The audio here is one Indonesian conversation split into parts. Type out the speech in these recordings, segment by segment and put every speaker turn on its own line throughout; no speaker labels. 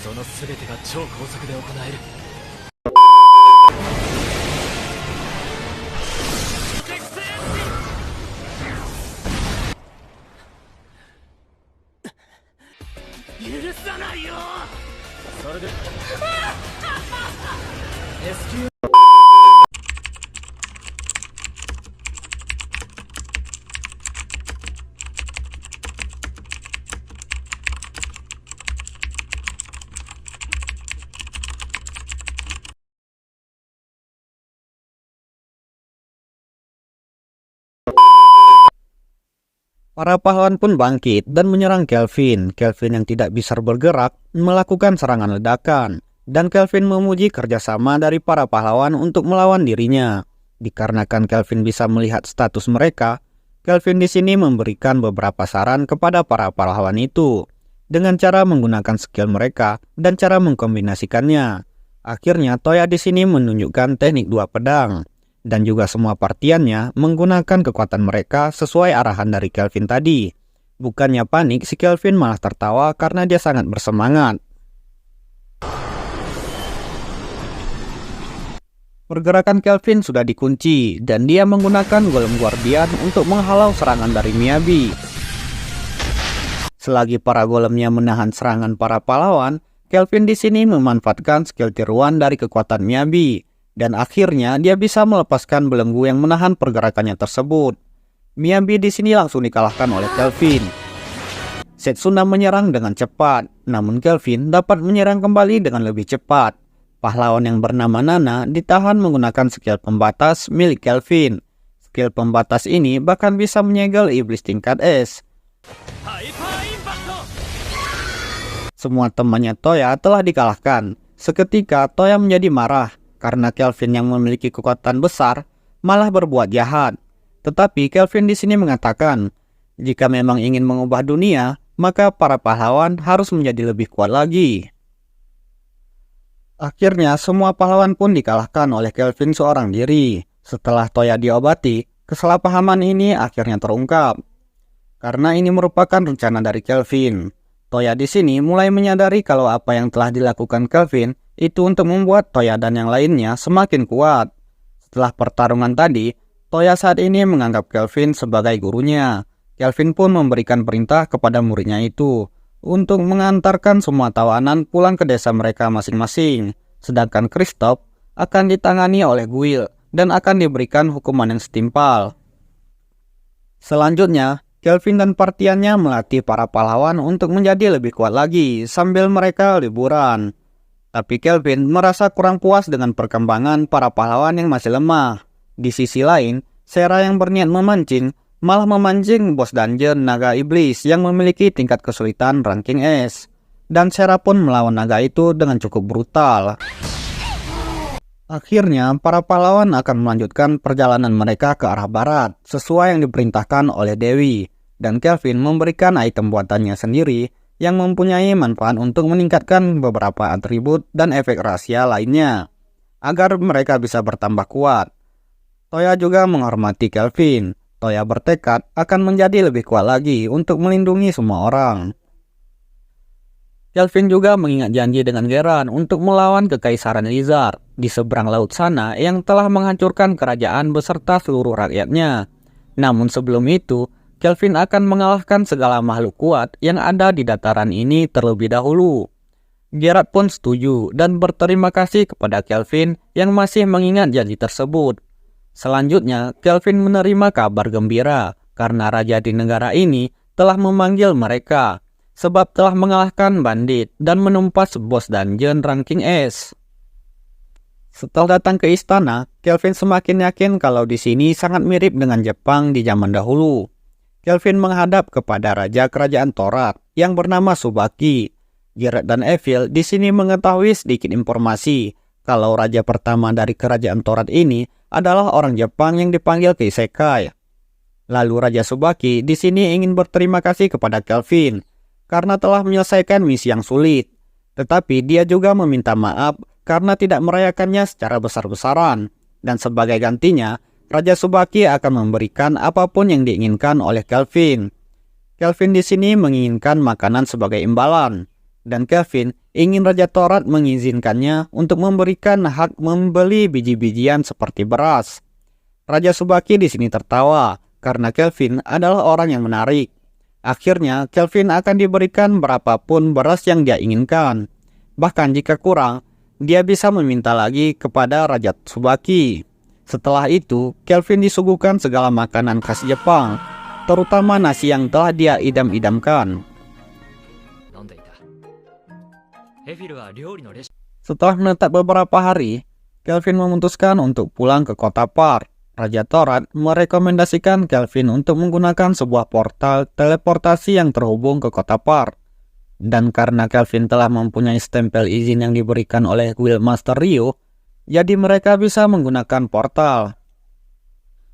その全てが超高速で行える。許さないよ。それで SQ
Para pahlawan pun bangkit dan menyerang Kelvin. Kelvin yang tidak bisa bergerak melakukan serangan ledakan. Dan Kelvin memuji kerjasama dari para pahlawan untuk melawan dirinya. Dikarenakan Kelvin bisa melihat status mereka, Kelvin di sini memberikan beberapa saran kepada para pahlawan itu dengan cara menggunakan skill mereka dan cara mengkombinasikannya. Akhirnya Toya di sini menunjukkan teknik dua pedang. Dan juga semua partiannya menggunakan kekuatan mereka sesuai arahan dari Kelvin tadi. Bukannya panik, si Kelvin malah tertawa karena dia sangat bersemangat. Pergerakan Kelvin sudah dikunci dan dia menggunakan Golem Guardian untuk menghalau serangan dari Miyabi. Selagi para golemnya menahan serangan para pahlawan, Kelvin di sini memanfaatkan skill tiruan dari kekuatan Miyabi. Dan akhirnya dia bisa melepaskan belenggu yang menahan pergerakannya tersebut. Miyabi di sini langsung dikalahkan oleh Kelvin. Setsuna menyerang dengan cepat, namun Kelvin dapat menyerang kembali dengan lebih cepat. Pahlawan yang bernama Nana ditahan menggunakan skill pembatas milik Kelvin. Skill pembatas ini bahkan bisa menyegel iblis tingkat es. Semua temannya Toya telah dikalahkan. Seketika Toya menjadi marah karena Kelvin yang memiliki kekuatan besar malah berbuat jahat. Tetapi Kelvin di sini mengatakan, jika memang ingin mengubah dunia, maka para pahlawan harus menjadi lebih kuat lagi. Akhirnya semua pahlawan pun dikalahkan oleh Kelvin seorang diri. Setelah Toya diobati, kesalahpahaman ini akhirnya terungkap. Karena ini merupakan rencana dari Kelvin. Toya di sini mulai menyadari kalau apa yang telah dilakukan Kelvin itu untuk membuat Toya dan yang lainnya semakin kuat. Setelah pertarungan tadi, Toya saat ini menganggap Kelvin sebagai gurunya. Kelvin pun memberikan perintah kepada muridnya itu untuk mengantarkan semua tawanan pulang ke desa mereka masing-masing. Sedangkan Kristoff akan ditangani oleh Guile dan akan diberikan hukuman yang setimpal. Selanjutnya, Kelvin dan partiannya melatih para pahlawan untuk menjadi lebih kuat lagi sambil mereka liburan. Tapi Kelvin merasa kurang puas dengan perkembangan para pahlawan yang masih lemah. Di sisi lain, Sera yang berniat memancing malah memancing bos dungeon naga iblis yang memiliki tingkat kesulitan ranking S. Dan Sera pun melawan naga itu dengan cukup brutal. Akhirnya, para pahlawan akan melanjutkan perjalanan mereka ke arah barat sesuai yang diperintahkan oleh Dewi. Dan Kelvin memberikan item buatannya sendiri yang mempunyai manfaat untuk meningkatkan beberapa atribut dan efek rahasia lainnya, agar mereka bisa bertambah kuat. Toya juga menghormati Kelvin. Toya bertekad akan menjadi lebih kuat lagi untuk melindungi semua orang. Kelvin juga mengingat janji dengan Geran untuk melawan Kekaisaran Lizard di seberang laut sana yang telah menghancurkan kerajaan beserta seluruh rakyatnya. Namun sebelum itu, Kelvin akan mengalahkan segala makhluk kuat yang ada di dataran ini terlebih dahulu. Gerard pun setuju dan berterima kasih kepada Kelvin yang masih mengingat janji tersebut. Selanjutnya, Kelvin menerima kabar gembira karena raja di negara ini telah memanggil mereka sebab telah mengalahkan bandit dan menumpas bos dungeon ranking S. Setelah datang ke istana, Kelvin semakin yakin kalau di sini sangat mirip dengan Jepang di zaman dahulu. Kelvin menghadap kepada raja kerajaan Torat yang bernama Tsubaki. Gerard dan Evil di sini mengetahui sedikit informasi kalau raja pertama dari kerajaan Torat ini adalah orang Jepang yang dipanggil ke Isekai. Lalu Raja Tsubaki di sini ingin berterima kasih kepada Kelvin karena telah menyelesaikan misi yang sulit. Tetapi dia juga meminta maaf karena tidak merayakannya secara besar-besaran. Dan sebagai gantinya, Raja Tsubaki akan memberikan apapun yang diinginkan oleh Kelvin. Kelvin di sini menginginkan makanan sebagai imbalan, dan Kelvin ingin Raja Torat mengizinkannya untuk memberikan hak membeli biji-bijian seperti beras. Raja Tsubaki di sini tertawa karena Kelvin adalah orang yang menarik. Akhirnya, Kelvin akan diberikan berapapun beras yang dia inginkan. Bahkan jika kurang, dia bisa meminta lagi kepada Raja Tsubaki. Setelah itu, Kelvin disuguhkan segala makanan khas Jepang, terutama nasi yang telah dia idam-idamkan. Setelah menetap beberapa hari, Kelvin memutuskan untuk pulang ke kota Par. Raja Torat merekomendasikan Kelvin untuk menggunakan sebuah portal teleportasi yang terhubung ke kota Par. Dan karena Kelvin telah mempunyai stempel izin yang diberikan oleh Guild Master Ryo, jadi mereka bisa menggunakan portal.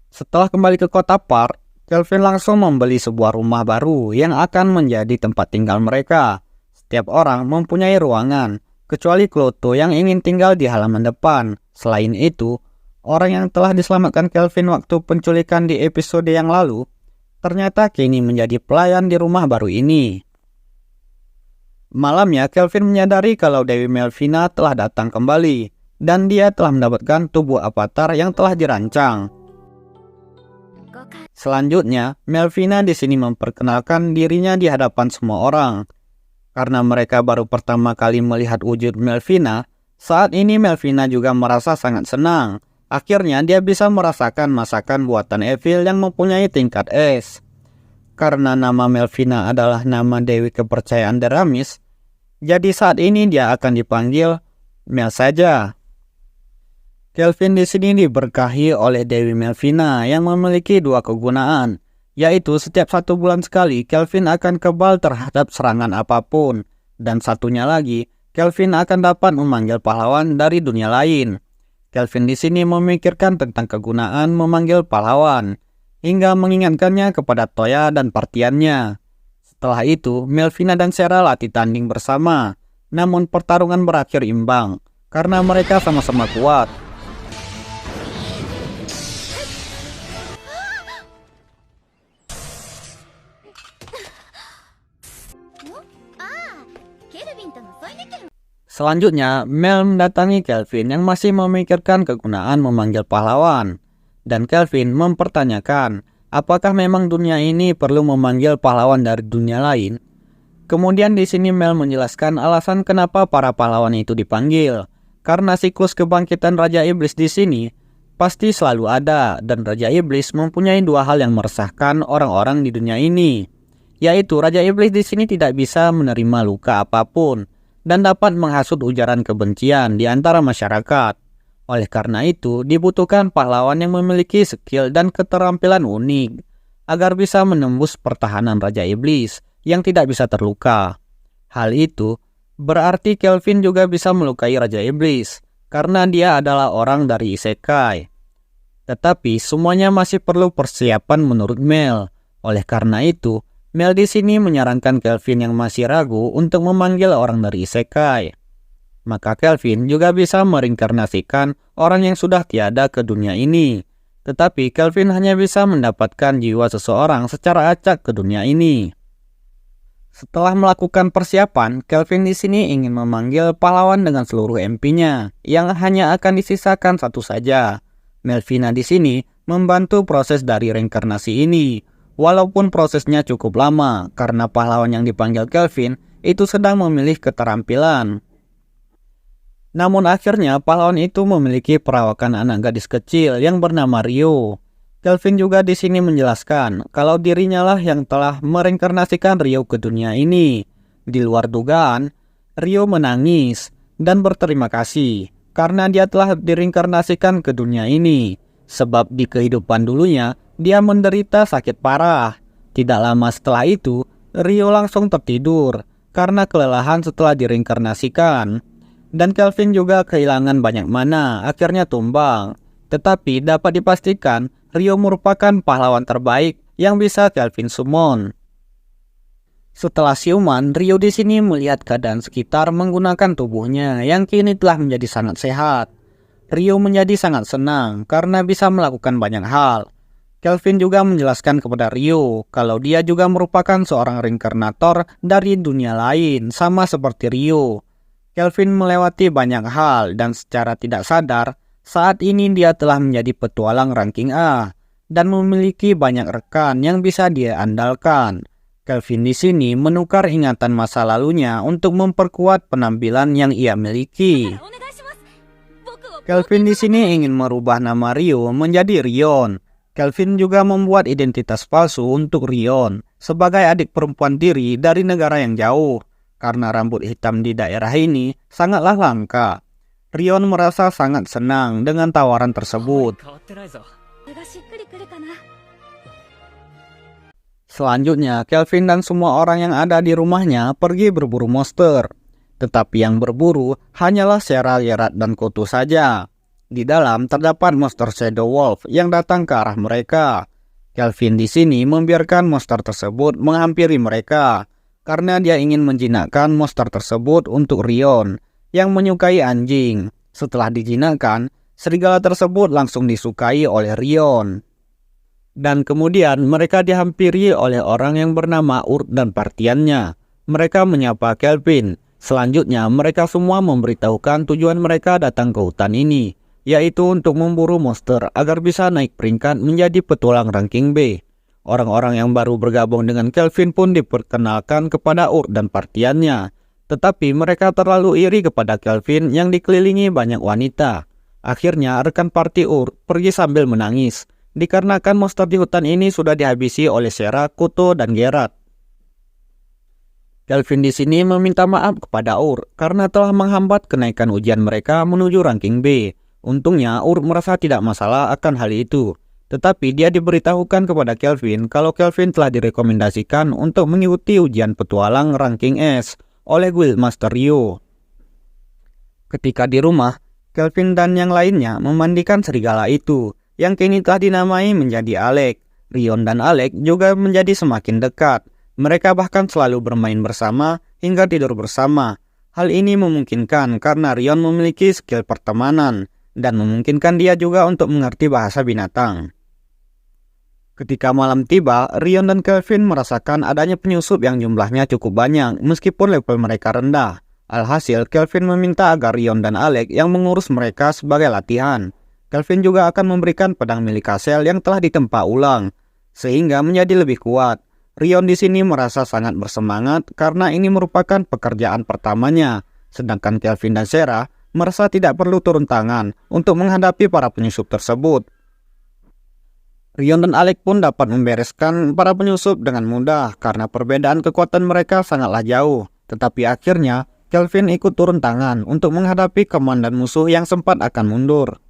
Setelah kembali ke kota Par, Kelvin langsung membeli sebuah rumah baru yang akan menjadi tempat tinggal mereka. Setiap orang mempunyai ruangan, kecuali Kloto yang ingin tinggal di halaman depan. Selain itu, orang yang telah diselamatkan Kelvin waktu penculikan di episode yang lalu, ternyata kini menjadi pelayan di rumah baru ini. Malamnya, Kelvin menyadari kalau Dewi Melvina telah datang kembali, dan dia telah mendapatkan tubuh avatar yang telah dirancang. Selanjutnya, Melvina di sini memperkenalkan dirinya di hadapan semua orang. Karena mereka baru pertama kali melihat wujud Melvina, saat ini Melvina juga merasa sangat senang. Akhirnya dia bisa merasakan masakan buatan Evil yang mempunyai tingkat S. Karena nama Melvina adalah nama Dewi Kepercayaan Deramis, jadi saat ini dia akan dipanggil Mel saja. Kelvin di sini diberkahi oleh Dewi Melvina yang memiliki dua kegunaan, yaitu setiap 1 bulan sekali Kelvin akan kebal terhadap serangan apapun, dan satunya lagi, Kelvin akan dapat memanggil pahlawan dari dunia lain. Kelvin di sini memikirkan tentang kegunaan memanggil pahlawan, hingga mengingatkannya kepada Toya dan partiannya. Setelah itu, Melvina dan Sera latih tanding bersama, namun pertarungan berakhir imbang, karena mereka sama-sama kuat. Selanjutnya, Mel mendatangi Kelvin yang masih memikirkan kegunaan memanggil pahlawan. Dan Kelvin mempertanyakan, apakah memang dunia ini perlu memanggil pahlawan dari dunia lain? Kemudian di sini Mel menjelaskan alasan kenapa para pahlawan itu dipanggil. Karena siklus kebangkitan Raja Iblis di sini pasti selalu ada, dan Raja Iblis mempunyai dua hal yang meresahkan orang-orang di dunia ini, yaitu Raja Iblis di sini tidak bisa menerima luka apapun dan dapat menghasut ujaran kebencian di antara masyarakat. Oleh karena itu, dibutuhkan pahlawan yang memiliki skill dan keterampilan unik agar bisa menembus pertahanan Raja Iblis yang tidak bisa terluka. Hal itu berarti Kelvin juga bisa melukai Raja Iblis karena dia adalah orang dari Isekai. Tetapi semuanya masih perlu persiapan menurut Mel. Oleh karena itu, Mel di sini menyarankan Kelvin yang masih ragu untuk memanggil orang dari Isekai. Maka Kelvin juga bisa mereinkarnasikan orang yang sudah tiada ke dunia ini. Tetapi Kelvin hanya bisa mendapatkan jiwa seseorang secara acak ke dunia ini. Setelah melakukan persiapan, Kelvin di sini ingin memanggil pahlawan dengan seluruh MP-nya, yang hanya akan disisakan satu saja. Melvina di sini membantu proses dari reinkarnasi ini. Walaupun prosesnya cukup lama, karena pahlawan yang dipanggil Kelvin itu sedang memilih keterampilan. Namun akhirnya pahlawan itu memiliki perawakan anak gadis kecil yang bernama Ryo. Kelvin juga di sini menjelaskan kalau dirinya lah yang telah mereinkarnasikan Ryo ke dunia ini. Di luar dugaan, Ryo menangis dan berterima kasih karena dia telah direinkarnasikan ke dunia ini. Sebab di kehidupan dulunya, dia menderita sakit parah. Tidak lama setelah itu, Ryo langsung tertidur karena kelelahan setelah direinkarnasikan. Dan Kelvin juga kehilangan banyak mana, akhirnya tumbang. Tetapi dapat dipastikan, Ryo merupakan pahlawan terbaik yang bisa Kelvin summon. Setelah siuman, Ryo di sini melihat keadaan sekitar menggunakan tubuhnya yang kini telah menjadi sangat sehat. Ryo menjadi sangat senang karena bisa melakukan banyak hal. Kelvin juga menjelaskan kepada Ryo kalau dia juga merupakan seorang reinkarnator dari dunia lain, sama seperti Ryo. Kelvin melewati banyak hal dan secara tidak sadar, saat ini dia telah menjadi petualang ranking A dan memiliki banyak rekan yang bisa dia andalkan. Kelvin di sini menukar ingatan masa lalunya untuk memperkuat penampilan yang ia miliki. Kelvin di sini ingin merubah nama Ryo menjadi Rion. Kelvin juga membuat identitas palsu untuk Rion sebagai adik perempuan tiri dari negara yang jauh, karena rambut hitam di daerah ini sangatlah langka. Rion merasa sangat senang dengan tawaran tersebut. Selanjutnya, Kelvin dan semua orang yang ada di rumahnya pergi berburu monster. Tetapi yang berburu hanyalah Sera, Geralt, dan Koto saja. Di dalam terdapat monster Shadow Wolf yang datang ke arah mereka. Kelvin di sini membiarkan monster tersebut menghampiri mereka karena dia ingin menjinakkan monster tersebut untuk Rion yang menyukai anjing. Setelah dijinakkan, serigala tersebut langsung disukai oleh Rion. Dan kemudian mereka dihampiri oleh orang yang bernama Urt dan partiannya. Mereka menyapa Kelvin. Selanjutnya mereka semua memberitahukan tujuan mereka datang ke hutan ini, yaitu untuk memburu monster agar bisa naik peringkat menjadi petualang ranking B. Orang-orang yang baru bergabung dengan Kelvin pun diperkenalkan kepada Urt dan partiannya. Tetapi mereka terlalu iri kepada Kelvin yang dikelilingi banyak wanita. Akhirnya rekan party Urt pergi sambil menangis, dikarenakan monster di hutan ini sudah dihabisi oleh Sera, Koto, dan Geralt. Kelvin di sini meminta maaf kepada Urt karena telah menghambat kenaikan ujian mereka menuju ranking B. Untungnya Urt merasa tidak masalah akan hal itu. Tetapi dia diberitahukan kepada Kelvin kalau Kelvin telah direkomendasikan untuk mengikuti ujian petualang ranking S oleh Guildmaster Ryo. Ketika di rumah, Kelvin dan yang lainnya memandikan serigala itu, yang kini telah dinamai menjadi Alec. Rion dan Alec juga menjadi semakin dekat. Mereka bahkan selalu bermain bersama hingga tidur bersama. Hal ini memungkinkan karena Rion memiliki skill pertemanan dan memungkinkan dia juga untuk mengerti bahasa binatang. Ketika malam tiba, Rion dan Kelvin merasakan adanya penyusup yang jumlahnya cukup banyak meskipun level mereka rendah. Alhasil, Kelvin meminta agar Rion dan Alec yang mengurus mereka sebagai latihan. Kelvin juga akan memberikan pedang milik Hazel yang telah ditempa ulang, sehingga menjadi lebih kuat. Rion di sini merasa sangat bersemangat karena ini merupakan pekerjaan pertamanya, sedangkan Kelvin dan Sera merasa tidak perlu turun tangan untuk menghadapi para penyusup tersebut. Rion dan Alec pun dapat membereskan para penyusup dengan mudah karena perbedaan kekuatan mereka sangatlah jauh. Tetapi akhirnya Kelvin ikut turun tangan untuk menghadapi komandan musuh yang sempat akan mundur.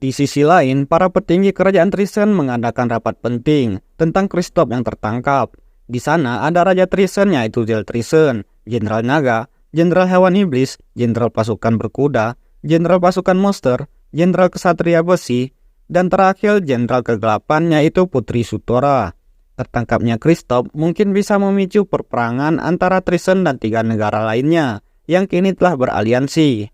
Di sisi lain, para petinggi kerajaan Trisen mengadakan rapat penting tentang Kristoff yang tertangkap. Di sana ada Raja Trisen yaitu Zell Trisen, Jenderal Naga, Jenderal Hewan Iblis, Jenderal Pasukan Berkuda, Jenderal Pasukan Monster, Jenderal Kesatria Besi, dan terakhir Jenderal Kegelapan yaitu Putri Sutora. Tertangkapnya Kristoff mungkin bisa memicu perperangan antara Trisen dan 3 negara lainnya yang kini telah beraliansi.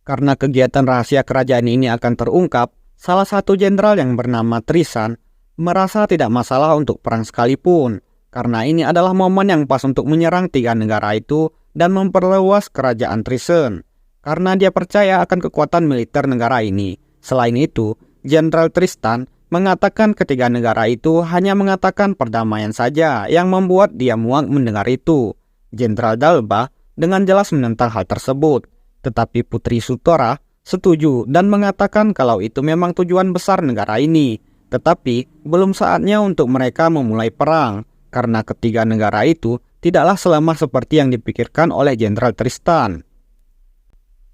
Karena kegiatan rahasia kerajaan ini akan terungkap, salah satu jenderal yang bernama Trisan merasa tidak masalah untuk perang sekalipun, karena ini adalah momen yang pas untuk menyerang 3 negara itu dan memperluas kerajaan Trisen, karena dia percaya akan kekuatan militer negara ini. Selain itu, Jenderal Tristan mengatakan ketiga negara itu hanya mengatakan perdamaian saja yang membuat dia muak mendengar itu. Jenderal Dalba dengan jelas menentang hal tersebut. Tetapi Putri Sutora setuju dan mengatakan kalau itu memang tujuan besar negara ini. Tetapi belum saatnya untuk mereka memulai perang, karena ketiga negara itu tidaklah selama seperti yang dipikirkan oleh Jenderal Tristan.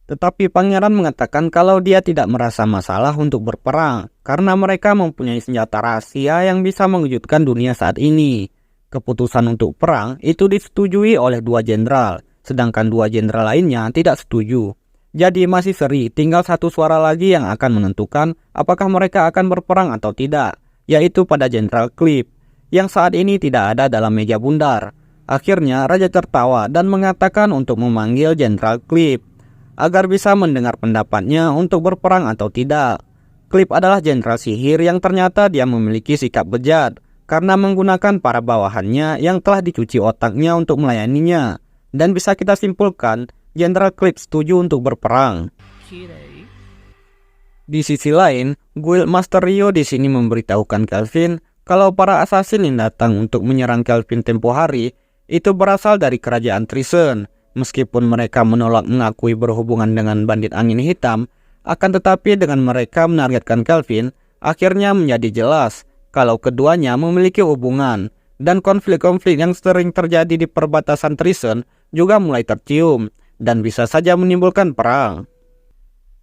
Tetapi pangeran mengatakan kalau dia tidak merasa masalah untuk berperang, karena mereka mempunyai senjata rahasia yang bisa mengejutkan dunia saat ini. Keputusan untuk perang itu disetujui oleh 2 jenderal, sedangkan 2 jenderal lainnya tidak setuju. Jadi masih seri, tinggal 1 suara lagi yang akan menentukan apakah mereka akan berperang atau tidak, yaitu pada Jenderal Cliff, yang saat ini tidak ada dalam meja bundar. Akhirnya Raja tertawa dan mengatakan untuk memanggil Jenderal Cliff. agar bisa mendengar pendapatnya untuk berperang atau tidak. Clip adalah jenderal sihir yang ternyata dia memiliki sikap bejat karena menggunakan para bawahannya yang telah dicuci otaknya untuk melayaninya. Dan bisa kita simpulkan, Jenderal Clip setuju untuk berperang. Di sisi lain, Guildmaster Rio di sini memberitahukan Kelvin kalau para assassin yang datang untuk menyerang Kelvin tempo hari itu berasal dari kerajaan Trison. Meskipun mereka menolak mengakui berhubungan dengan bandit angin hitam, akan tetapi dengan mereka menargetkan Kelvin, akhirnya menjadi jelas kalau keduanya memiliki hubungan, dan konflik-konflik yang sering terjadi di perbatasan Trison juga mulai tercium dan bisa saja menimbulkan perang.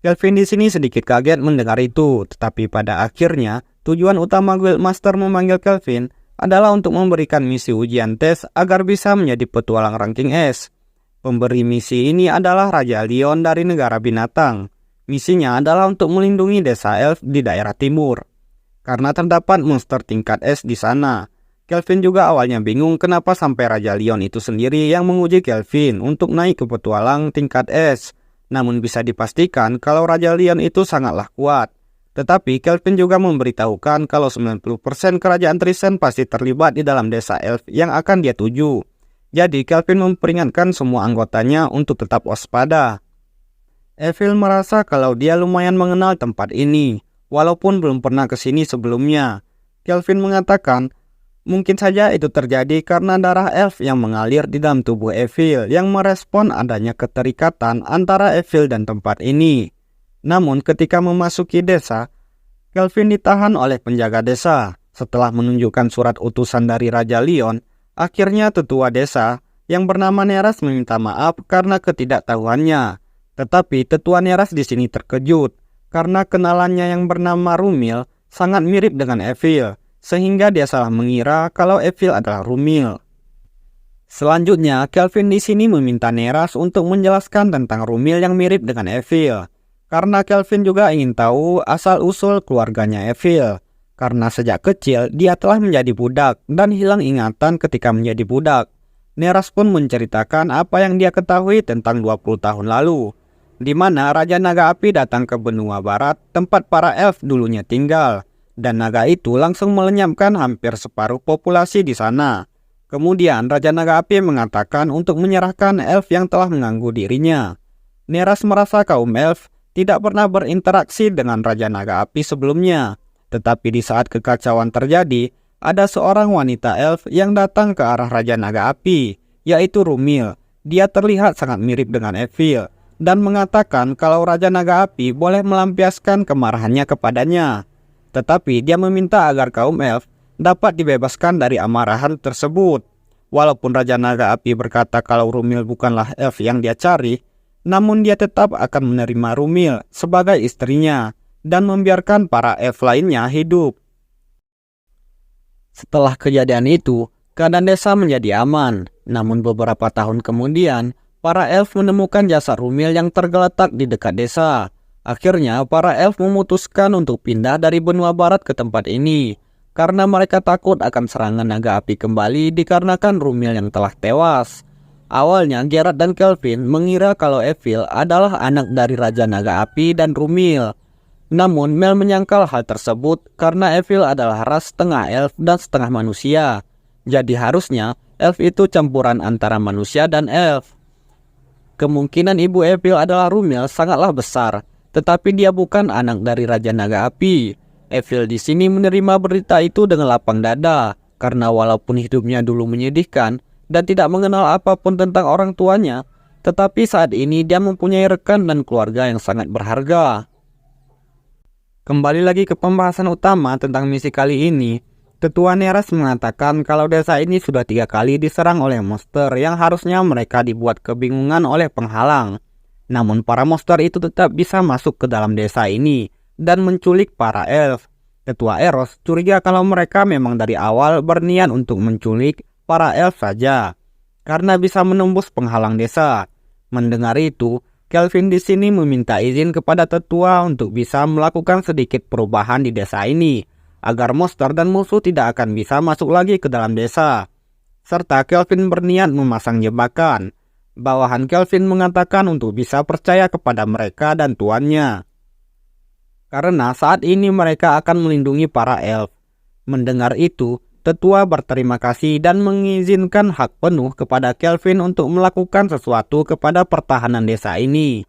Kelvin di sini sedikit kaget mendengar itu, tetapi pada akhirnya tujuan utama Guildmaster memanggil Kelvin adalah untuk memberikan misi ujian tes agar bisa menjadi petualang ranking S. Pemberi misi ini adalah Raja Leon dari negara binatang. Misinya adalah untuk melindungi desa elf di daerah timur, karena terdapat monster tingkat S di sana. Kelvin juga awalnya bingung kenapa sampai Raja Leon itu sendiri yang menguji Kelvin untuk naik ke petualang tingkat S. Namun bisa dipastikan kalau Raja Leon itu sangatlah kuat. Tetapi Kelvin juga memberitahukan kalau 90% kerajaan Trison pasti terlibat di dalam desa elf yang akan dia tuju. Jadi Kelvin memperingatkan semua anggotanya untuk tetap waspada. Evil merasa kalau dia lumayan mengenal tempat ini, walaupun belum pernah ke sini sebelumnya. Kelvin mengatakan, mungkin saja itu terjadi karena darah elf yang mengalir di dalam tubuh Evil yang merespon adanya keterikatan antara Evil dan tempat ini. Namun ketika memasuki desa, Kelvin ditahan oleh penjaga desa. Setelah menunjukkan surat utusan dari Raja Leon, akhirnya tetua desa yang bernama Neras meminta maaf karena ketidaktahuannya. Tetapi tetua Neras di sini terkejut karena kenalannya yang bernama Rumil sangat mirip dengan Evil, sehingga dia salah mengira kalau Evil adalah Rumil. Selanjutnya, Kelvin di sini meminta Neras untuk menjelaskan tentang Rumil yang mirip dengan Evil, karena Kelvin juga ingin tahu asal-usul keluarganya Evil. Karena sejak kecil dia telah menjadi budak dan hilang ingatan ketika menjadi budak. Neras pun menceritakan apa yang dia ketahui tentang 20 tahun lalu, di mana Raja Naga Api datang ke benua barat tempat para elf dulunya tinggal, dan naga itu langsung melenyapkan hampir separuh populasi di sana. Kemudian Raja Naga Api mengatakan untuk menyerahkan elf yang telah mengganggu dirinya. Neras merasa kaum elf tidak pernah berinteraksi dengan Raja Naga Api sebelumnya. Tetapi di saat kekacauan terjadi, ada seorang wanita elf yang datang ke arah Raja Naga Api, yaitu Rumil. Dia terlihat sangat mirip dengan Evil, dan mengatakan kalau Raja Naga Api boleh melampiaskan kemarahannya kepadanya. Tetapi dia meminta agar kaum elf dapat dibebaskan dari amarahan tersebut. Walaupun Raja Naga Api berkata kalau Rumil bukanlah elf yang dia cari, namun dia tetap akan menerima Rumil sebagai istrinya dan membiarkan para elf lainnya hidup. Setelah kejadian itu, keadaan desa menjadi aman. Namun beberapa tahun kemudian, para elf menemukan jasad Rumil yang tergeletak di dekat desa. Akhirnya, para elf memutuskan untuk pindah dari benua barat ke tempat ini, karena mereka takut akan serangan naga api kembali dikarenakan Rumil yang telah tewas. Awalnya, Gerard dan Kelvin mengira kalau Evil adalah anak dari Raja Naga Api dan Rumil. Namun Mel menyangkal hal tersebut karena Evil adalah ras setengah elf dan setengah manusia. Jadi harusnya elf itu campuran antara manusia dan elf. Kemungkinan ibu Evil adalah Rumil sangatlah besar, tetapi dia bukan anak dari Raja Naga Api. Evil di sini menerima berita itu dengan lapang dada, karena walaupun hidupnya dulu menyedihkan dan tidak mengenal apapun tentang orang tuanya, tetapi saat ini dia mempunyai rekan dan keluarga yang sangat berharga. Kembali lagi ke pembahasan utama tentang misi kali ini. Tetua Neras mengatakan kalau desa ini sudah 3 kali diserang oleh monster yang harusnya mereka dibuat kebingungan oleh penghalang. Namun para monster itu tetap bisa masuk ke dalam desa ini dan menculik para elf. Tetua Eros curiga kalau mereka memang dari awal berniat untuk menculik para elf saja, karena bisa menembus penghalang desa. Mendengar itu, Kelvin di sini meminta izin kepada tetua untuk bisa melakukan sedikit perubahan di desa ini, agar monster dan musuh tidak akan bisa masuk lagi ke dalam desa. Serta Kelvin berniat memasang jebakan. Bawahan Kelvin mengatakan untuk bisa percaya kepada mereka dan tuannya, karena saat ini mereka akan melindungi para elf. Mendengar itu, tetua berterima kasih dan mengizinkan hak penuh kepada Kelvin untuk melakukan sesuatu kepada pertahanan desa ini.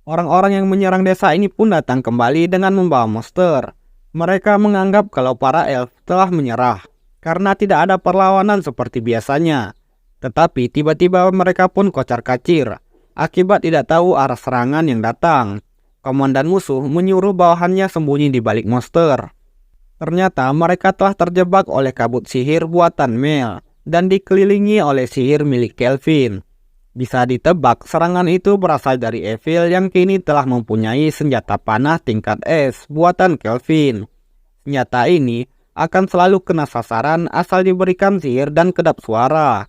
Orang-orang yang menyerang desa ini pun datang kembali dengan membawa monster. Mereka menganggap kalau para elf telah menyerah karena tidak ada perlawanan seperti biasanya. Tetapi tiba-tiba mereka pun kocar-kacir akibat tidak tahu arah serangan yang datang. Komandan musuh menyuruh bawahannya sembunyi di balik monster. Ternyata mereka telah terjebak oleh kabut sihir buatan Mel dan dikelilingi oleh sihir milik Kelvin. Bisa ditebak serangan itu berasal dari Evil yang kini telah mempunyai senjata panah tingkat S buatan Kelvin. Senjata ini akan selalu kena sasaran asal diberikan sihir dan kedap suara.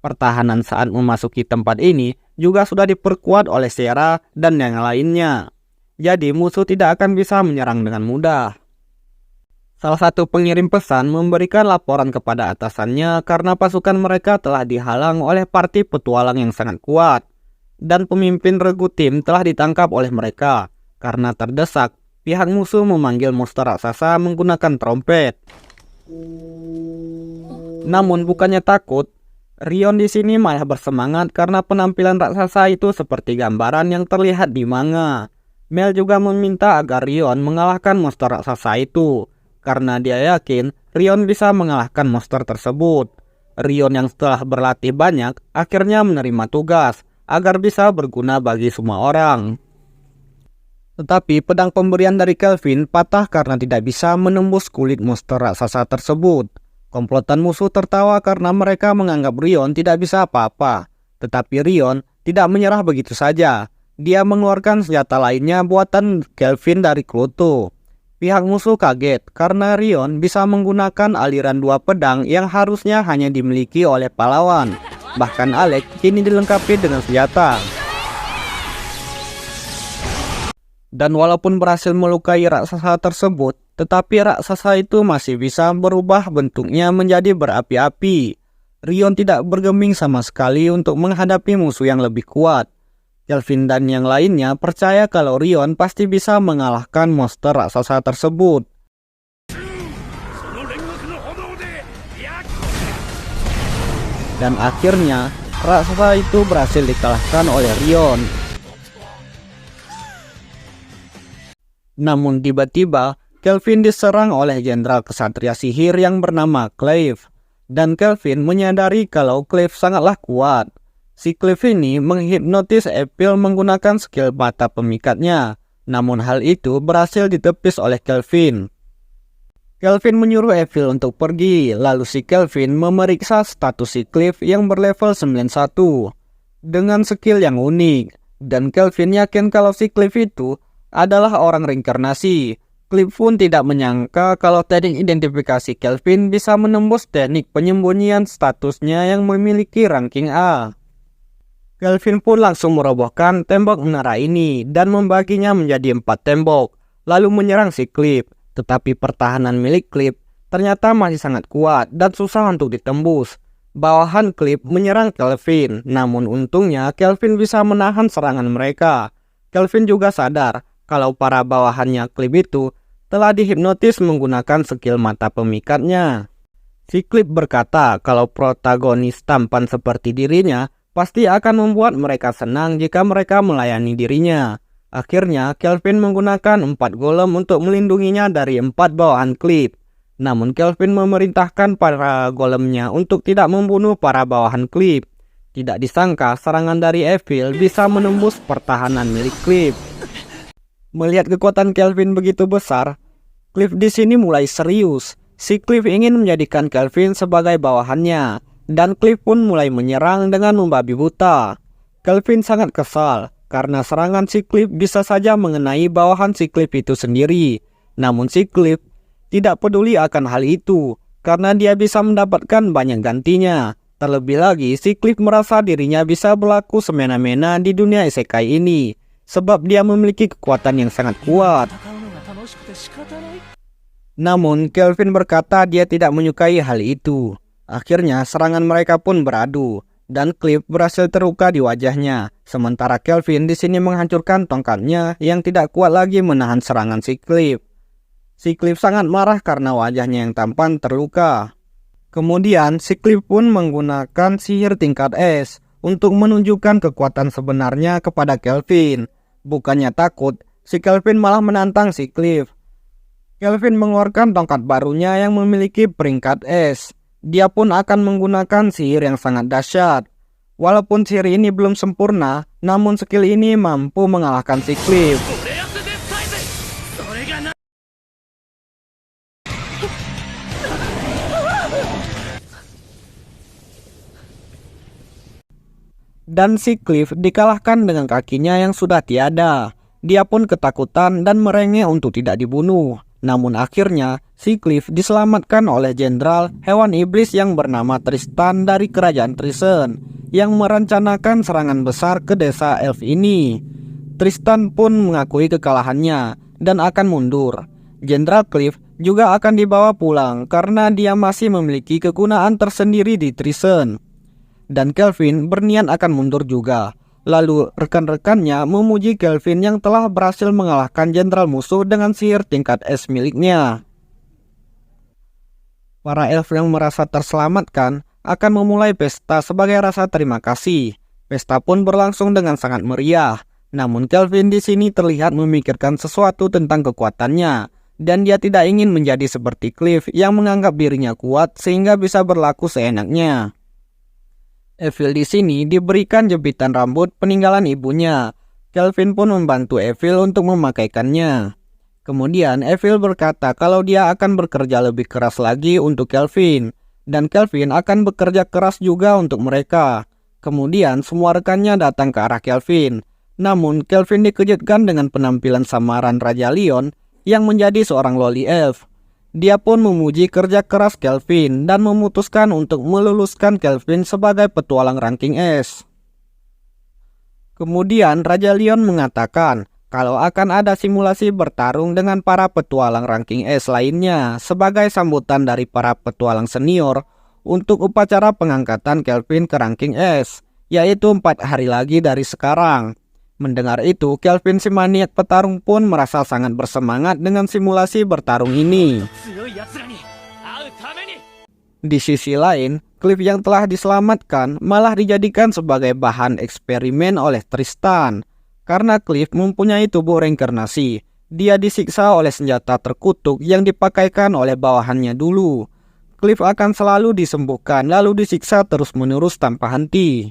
Pertahanan saat memasuki tempat ini juga sudah diperkuat oleh Sierra dan yang lainnya. Jadi musuh tidak akan bisa menyerang dengan mudah. Salah satu pengirim pesan memberikan laporan kepada atasannya karena pasukan mereka telah dihalang oleh parti petualang yang sangat kuat. Dan pemimpin regu tim telah ditangkap oleh mereka. Karena terdesak, pihak musuh memanggil monster raksasa menggunakan trompet. Namun bukannya takut, Rion di sini malah bersemangat karena penampilan raksasa itu seperti gambaran yang terlihat di manga. Mel juga meminta agar Rion mengalahkan monster raksasa itu, karena dia yakin Rion bisa mengalahkan monster tersebut. Rion yang setelah berlatih banyak akhirnya menerima tugas agar bisa berguna bagi semua orang. Tetapi pedang pemberian dari Kelvin patah karena tidak bisa menembus kulit monster raksasa tersebut. Komplotan musuh tertawa karena mereka menganggap Rion tidak bisa apa-apa. Tetapi Rion tidak menyerah begitu saja. Dia mengeluarkan senjata lainnya buatan Kelvin dari Kluto. Pihak musuh kaget karena Rion bisa menggunakan aliran dua pedang yang harusnya hanya dimiliki oleh pahlawan. Bahkan Alex kini dilengkapi dengan senjata. Dan walaupun berhasil melukai raksasa tersebut, tetapi raksasa itu masih bisa berubah bentuknya menjadi berapi-api. Rion tidak bergeming sama sekali untuk menghadapi musuh yang lebih kuat. Kelvin dan yang lainnya percaya kalau Rion pasti bisa mengalahkan monster raksasa tersebut. Dan akhirnya, raksasa itu berhasil dikalahkan oleh Rion. Namun tiba-tiba, Kelvin diserang oleh jenderal kesatria sihir yang bernama Clive. Dan Kelvin menyadari kalau Clive sangatlah kuat. Si Clive ini menghipnotis Evil menggunakan skill mata pemikatnya. Namun hal itu berhasil ditepis oleh Kelvin. Kelvin menyuruh Evil untuk pergi, lalu si Kelvin memeriksa status si Clive yang berlevel 91 dengan skill yang unik. Dan Kelvin yakin kalau si Clive itu adalah orang reinkarnasi. Clive pun tidak menyangka kalau teknik identifikasi Kelvin bisa menembus teknik penyembunyian statusnya yang memiliki ranking A. Kelvin pun langsung merobohkan tembok menara ini dan membaginya menjadi 4 tembok, lalu menyerang si Clive. Tetapi pertahanan milik Clive ternyata masih sangat kuat dan susah untuk ditembus. Bawahan Clive menyerang Kelvin, namun untungnya Kelvin bisa menahan serangan mereka. Kelvin juga sadar kalau para bawahannya Clive itu telah dihipnotis menggunakan skill mata pemikatnya. Si Clive berkata kalau protagonis tampan seperti dirinya pasti akan membuat mereka senang jika mereka melayani dirinya. Akhirnya, Kelvin menggunakan 4 golem untuk melindunginya dari 4 bawahan Clive. Namun Kelvin memerintahkan para golemnya untuk tidak membunuh para bawahan Clive. Tidak disangka serangan dari Evil bisa menembus pertahanan milik Clive. Melihat kekuatan Kelvin begitu besar, Clive di sini mulai serius. Si Clive ingin menjadikan Kelvin sebagai bawahannya. Dan Clive pun mulai menyerang dengan membabi buta. Kelvin sangat kesal karena serangan si Clive bisa saja mengenai bawahan si Clive itu sendiri. Namun si Clive tidak peduli akan hal itu karena dia bisa mendapatkan banyak gantinya. Terlebih lagi si Clive merasa dirinya bisa berlaku semena-mena di dunia isekai ini sebab dia memiliki kekuatan yang sangat kuat. Namun Kelvin berkata dia tidak menyukai hal itu. Akhirnya serangan mereka pun beradu. dan Cliff berhasil terluka di wajahnya. Sementara Kelvin di sini menghancurkan tongkatnya yang tidak kuat lagi menahan serangan si Cliff. Si Cliff sangat marah karena wajahnya yang tampan terluka. Kemudian si Cliff pun menggunakan sihir tingkat es untuk menunjukkan kekuatan sebenarnya kepada Kelvin. Bukannya takut, si Kelvin malah menantang si Cliff. Kelvin mengeluarkan tongkat barunya yang memiliki peringkat es. Dia pun akan menggunakan sihir yang sangat dahsyat. Walaupun sihir ini belum sempurna, namun skill ini mampu mengalahkan si Cliff. Dan si Cliff dikalahkan dengan kakinya yang sudah tiada. Dia pun ketakutan dan merengek untuk tidak dibunuh. Namun akhirnya, si Cliff diselamatkan oleh jenderal hewan iblis yang bernama Tristan dari kerajaan Trisen, yang merencanakan serangan besar ke desa elf ini. Tristan pun mengakui kekalahannya dan akan mundur. Jenderal Cliff juga akan dibawa pulang karena dia masih memiliki kegunaan tersendiri di Trisen. Dan Kelvin berniat akan mundur juga. Lalu rekan-rekannya memuji Kelvin yang telah berhasil mengalahkan jenderal musuh dengan sihir tingkat es miliknya. Para elf yang merasa terselamatkan akan memulai pesta sebagai rasa terima kasih. Pesta pun berlangsung dengan sangat meriah. Namun Kelvin di sini terlihat memikirkan sesuatu tentang kekuatannya, dan dia tidak ingin menjadi seperti Cliff yang menganggap dirinya kuat sehingga bisa berlaku seenaknya. Evil di sini diberikan jepitan rambut peninggalan ibunya. Kelvin pun membantu Evil untuk memakaikannya. Kemudian Evil berkata kalau dia akan bekerja lebih keras lagi untuk Kelvin, dan Kelvin akan bekerja keras juga untuk mereka. Kemudian semua rekannya datang ke arah Kelvin. Namun Kelvin dikejutkan dengan penampilan samaran Raja Leon yang menjadi seorang loli elf. Dia pun memuji kerja keras Kelvin dan memutuskan untuk meluluskan Kelvin sebagai petualang ranking S. Kemudian Raja Leon mengatakan kalau akan ada simulasi bertarung dengan para petualang ranking S lainnya sebagai sambutan dari para petualang senior untuk upacara pengangkatan Kelvin ke ranking S, yaitu 4 hari lagi dari sekarang. Mendengar itu, Kelvin si maniak petarung pun merasa sangat bersemangat dengan simulasi bertarung ini. Di sisi lain, Cliff yang telah diselamatkan malah dijadikan sebagai bahan eksperimen oleh Tristan. Karena Cliff mempunyai tubuh reinkarnasi, dia disiksa oleh senjata terkutuk yang dipakaikan oleh bawahannya dulu. Cliff akan selalu disembuhkan lalu disiksa terus-menerus tanpa henti.